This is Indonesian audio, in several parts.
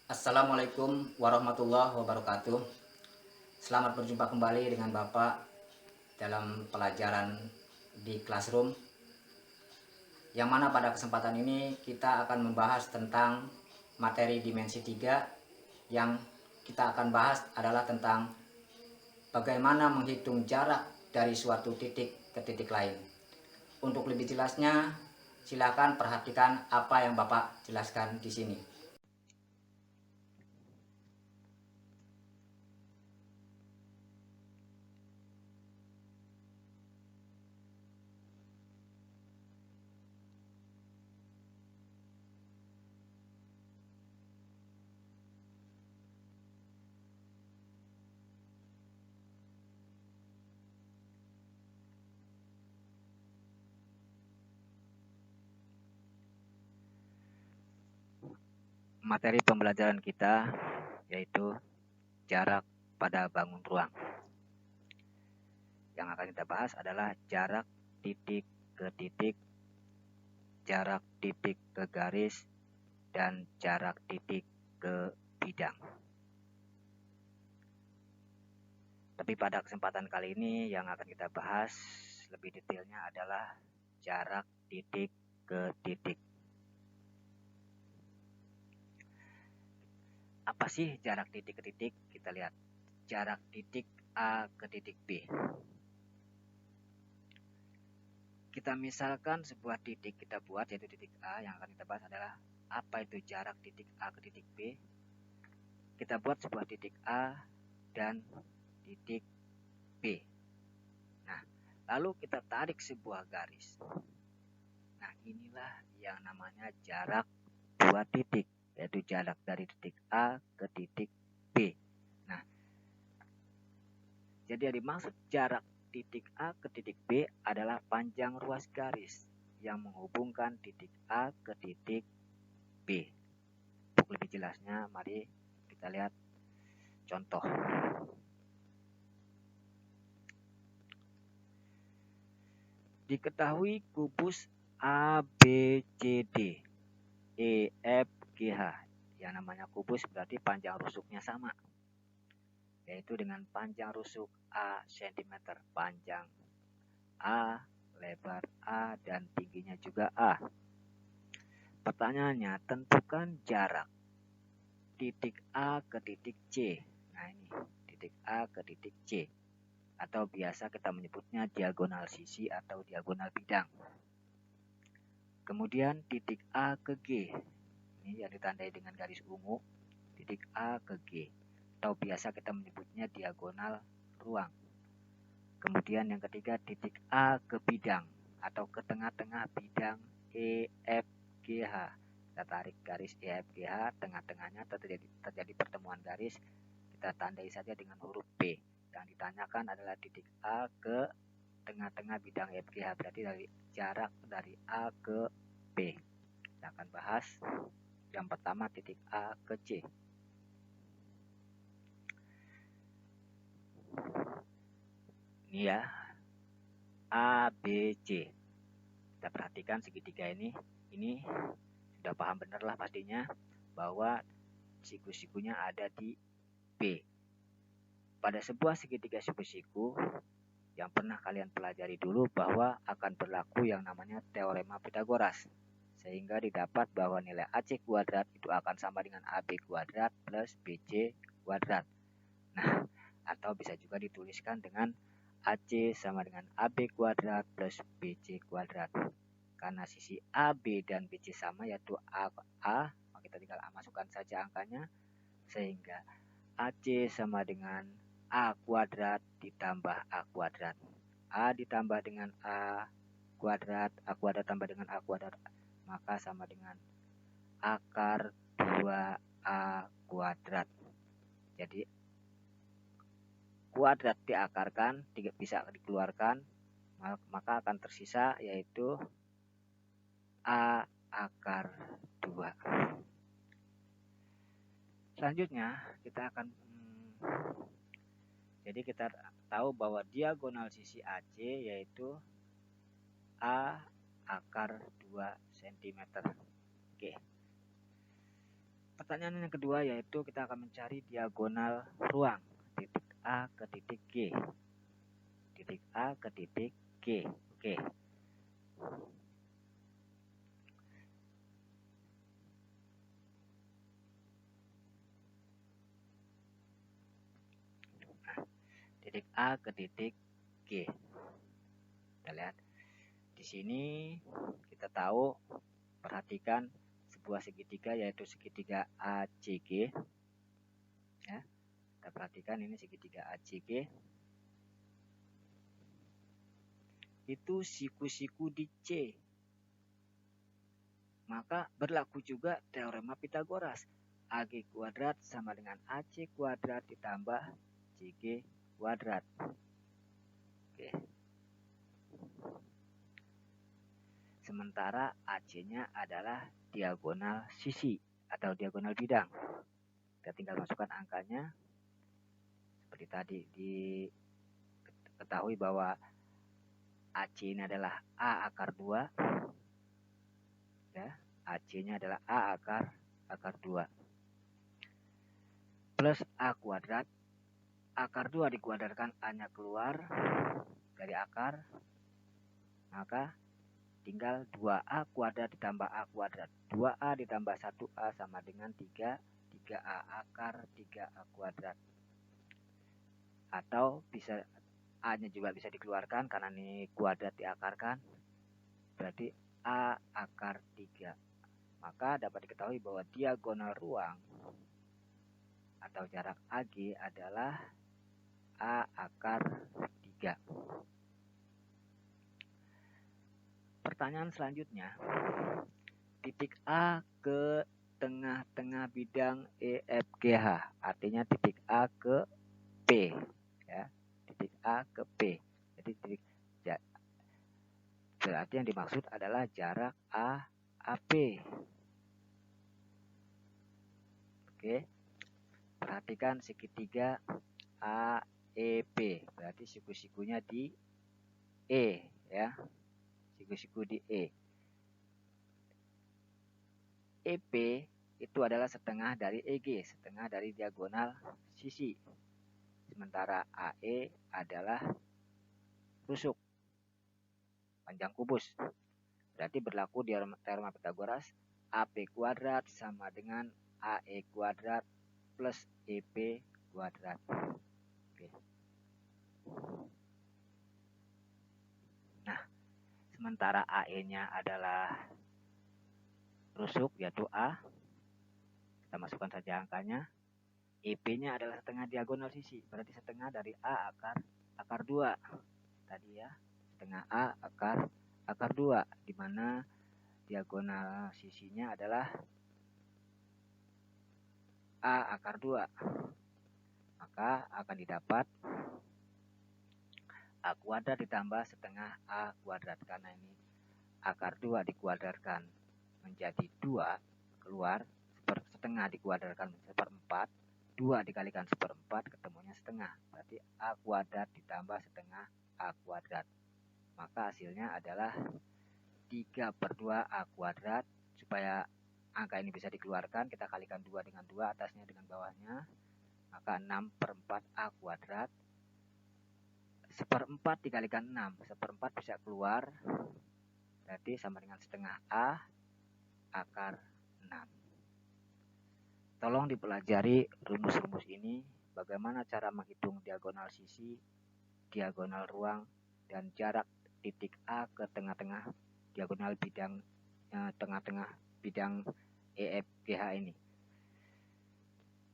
Assalamualaikum warahmatullahi wabarakatuh. Selamat berjumpa kembali dengan Bapak dalam pelajaran di Classroom, yang mana pada kesempatan ini kita akan membahas tentang materi dimensi 3. Yang kita akan bahas adalah tentang bagaimana menghitung jarak dari suatu titik ke titik lain. Untuk lebih jelasnya, silakan perhatikan apa yang Bapak jelaskan di sini. Materi pembelajaran kita yaitu jarak pada bangun ruang. Yang akan kita bahas adalah jarak titik ke titik, jarak titik ke garis, dan jarak titik ke bidang. Tapi pada kesempatan kali ini yang akan kita bahas lebih detailnya adalah jarak titik ke titik. Apa sih jarak titik ke titik? Kita lihat jarak titik A ke titik B. Kita misalkan sebuah titik kita buat, yaitu titik A. Yang akan kita bahas adalah apa itu jarak titik A ke titik B. Kita buat sebuah titik A dan titik B. Nah, lalu kita tarik sebuah garis. Nah, inilah yang namanya jarak dua titik, yaitu jarak dari titik A ke titik B. Nah, jadi yang dimaksud jarak titik A ke titik B adalah panjang ruas garis yang menghubungkan titik A ke titik B. Untuk lebih jelasnya, mari kita lihat contoh. Diketahui kubus ABCD EFGH. Yang namanya kubus berarti panjang rusuknya sama, yaitu dengan panjang rusuk A cm, panjang A, lebar A, dan tingginya juga A. Pertanyaannya, tentukan jarak titik A ke titik C. Nah, ini titik A ke titik C, atau biasa kita menyebutnya diagonal sisi atau diagonal bidang. Kemudian titik A ke G, ini yang ditandai dengan garis ungu, titik A ke G, atau biasa kita menyebutnya diagonal ruang. Kemudian yang ketiga, titik A ke bidang atau ke tengah-tengah bidang EFGH. Kita tarik garis EFGH, tengah-tengahnya terjadi pertemuan garis, kita tandai saja dengan huruf B. Yang ditanyakan adalah titik A ke tengah-tengah bidang EFGH, berarti dari jarak dari A ke B. Kita akan bahas yang pertama, titik A ke C. Ini ya, A, B, C. Kita perhatikan segitiga ini sudah paham benar lah pastinya bahwa siku-sikunya ada di B. Pada sebuah segitiga siku-siku yang pernah kalian pelajari dulu bahwa akan berlaku yang namanya teorema Pythagoras, sehingga didapat bahwa nilai AC kuadrat itu akan sama dengan AB kuadrat plus BC kuadrat. Nah, atau bisa juga dituliskan dengan AC sama dengan AB kuadrat plus BC kuadrat. Karena sisi AB dan BC sama, yaitu A, maka kita tinggal masukkan saja angkanya, sehingga AC sama dengan A kuadrat ditambah A kuadrat. A ditambah dengan A kuadrat tambah dengan A kuadrat, maka sama dengan akar 2A kuadrat. Jadi kuadrat diakarkan, bisa dikeluarkan, maka akan tersisa yaitu A akar 2. Selanjutnya kita akan jadi kita tahu bahwa diagonal sisi AC yaitu A akar 2 cm. Oke. Pertanyaan yang kedua yaitu kita akan mencari diagonal ruang titik A ke titik G. Titik A ke titik G. Oke. Nah, titik A ke titik G. Kita lihat di sini, kita tahu, perhatikan sebuah segitiga yaitu segitiga ACG. Ya, kita perhatikan ini segitiga ACG. Itu siku-siku di C. Maka berlaku juga teorema Pitagoras. AG kuadrat sama dengan AC kuadrat ditambah CG kuadrat. Oke. Sementara AC-nya adalah diagonal sisi atau diagonal bidang. Kita tinggal masukkan angkanya. Seperti tadi diketahui bahwa AC ini adalah A akar 2. Ya, AC-nya adalah A akar 2. Plus A kuadrat. Akar 2 dikuadratkan A-nya keluar dari akar. Maka tinggal 2A kuadrat ditambah A kuadrat. 2A ditambah 1A sama dengan 3. 3A akar 3A kuadrat. Atau bisa A-nya juga bisa dikeluarkan karena ini kuadrat diakarkan. Berarti A akar 3. Maka dapat diketahui bahwa diagonal ruang atau jarak AG adalah A akar 3. Pertanyaan selanjutnya. Titik A ke tengah-tengah bidang EFGH. Artinya titik A ke P. Ya, titik A ke P. Jadi berarti yang dimaksud adalah jarak AP. Oke. Perhatikan segitiga AEP. Berarti siku-sikunya di E, ya. Siku-siku di E. EP itu adalah setengah dari EG, setengah dari diagonal sisi. Sementara AE adalah rusuk, panjang kubus. Berarti berlaku di teorema Pitagoras, AP kuadrat sama dengan AE kuadrat plus EP kuadrat. Oke. Nah, sementara AE-nya adalah rusuk yaitu A. Kita masukkan saja angkanya. EP-nya adalah setengah diagonal sisi, berarti setengah dari A akar 2. Tadi ya, setengah A akar 2, di mana diagonal sisinya adalah A akar 2. Maka akan didapat A kuadrat ditambah setengah A kuadrat. Karena ini akar 2 dikuadratkan menjadi 2, keluar setengah dikuadratkan menjadi 1/4. 2 dikalikan 1/4 ketemunya setengah. Berarti A kuadrat ditambah setengah A kuadrat. Maka hasilnya adalah 3/2 A kuadrat. Supaya angka ini bisa dikeluarkan, kita kalikan 2 dengan 2, atasnya dengan bawahnya. Maka 6/4 A kuadrat. 1/4 dikalikan 6, 1/4 bisa keluar. Berarti sama dengan setengah A akar 6. Tolong dipelajari rumus-rumus ini, bagaimana cara menghitung diagonal sisi, diagonal ruang, dan jarak titik A ke tengah-tengah diagonal bidang tengah-tengah bidang EFGH ini.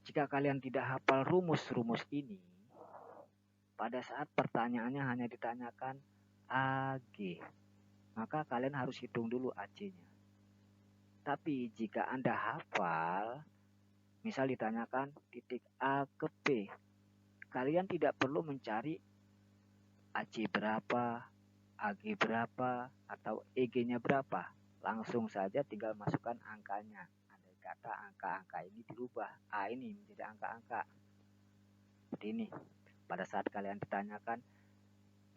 Jika kalian tidak hafal rumus-rumus ini, pada saat pertanyaannya hanya ditanyakan AG, maka kalian harus hitung dulu AC-nya. Tapi jika Anda hafal, misal ditanyakan titik A ke P, kalian tidak perlu mencari AC berapa, AG berapa, atau EG-nya berapa. Langsung saja tinggal masukkan angkanya. Andai kata angka-angka ini dirubah, A ini menjadi angka-angka. Seperti ini. Pada saat kalian ditanyakan,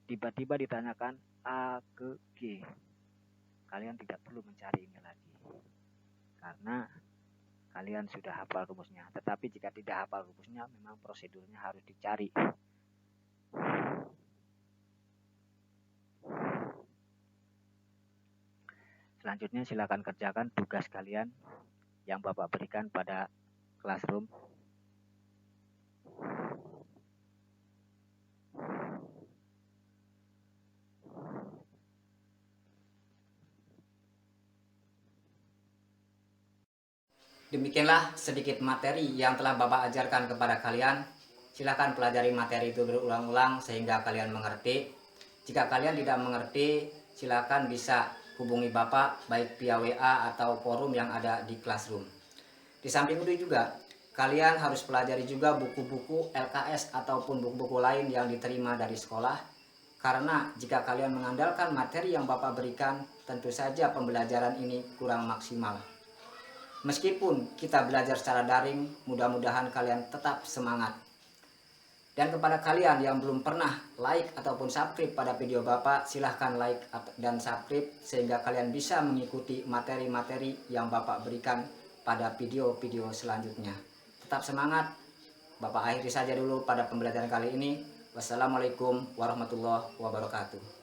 tiba-tiba ditanyakan A ke G, kalian tidak perlu mencari ini lagi. Karena kalian sudah hafal rumusnya. Tetapi jika tidak hafal rumusnya, memang prosedurnya harus dicari. Selanjutnya silakan kerjakan tugas kalian yang Bapak berikan pada classroom. Demikianlah sedikit materi yang telah Bapak ajarkan kepada kalian. Silakan pelajari materi itu berulang-ulang sehingga kalian mengerti. Jika kalian tidak mengerti, silakan bisa hubungi Bapak baik via WA atau forum yang ada di classroom. Di samping itu juga, kalian harus pelajari juga buku-buku LKS ataupun buku-buku lain yang diterima dari sekolah. Karena jika kalian mengandalkan materi yang Bapak berikan, tentu saja pembelajaran ini kurang maksimal. Meskipun kita belajar secara daring, mudah-mudahan kalian tetap semangat. Dan kepada kalian yang belum pernah like ataupun subscribe pada video Bapak, silahkan like dan subscribe sehingga kalian bisa mengikuti materi-materi yang Bapak berikan pada video-video selanjutnya. Tetap semangat. Bapak akhiri saja dulu pada pembelajaran kali ini. Wassalamualaikum warahmatullahi wabarakatuh.